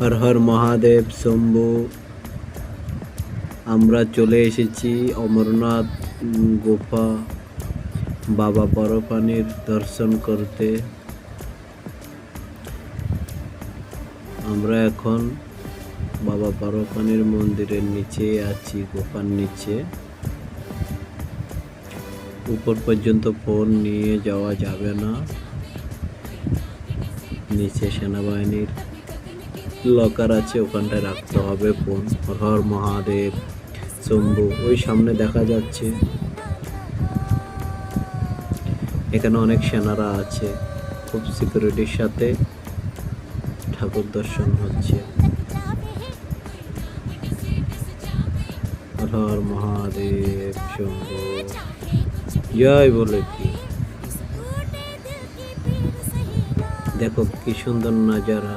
হর হর মহাদেব শম্ভু। আমরা চলে এসেছি অমরনাথ গুফা বাবা বড়পানির দর্শন করতে। আমরা এখন বাবা বড়পানির মন্দিরের নিচে আছি, গুফার নিচে। উপর পর্যন্ত ফোন নিয়ে যাওয়া যাবে না, নিচে সেনাবাহিনীর লকার আছে, ওখানটায় রাখতে হবে ফোন। হর হর মহাদেব শম্ভু। ওই সামনে দেখা যাচ্ছে, এখানে অনেক সেনারা আছে, খুব সিকিউরিটির সাথে ঠাকুর দর্শন হচ্ছে। হর হর মহাদেব শম্ভু জয় বলে কি। দেখো কি সুন্দর নাজারা।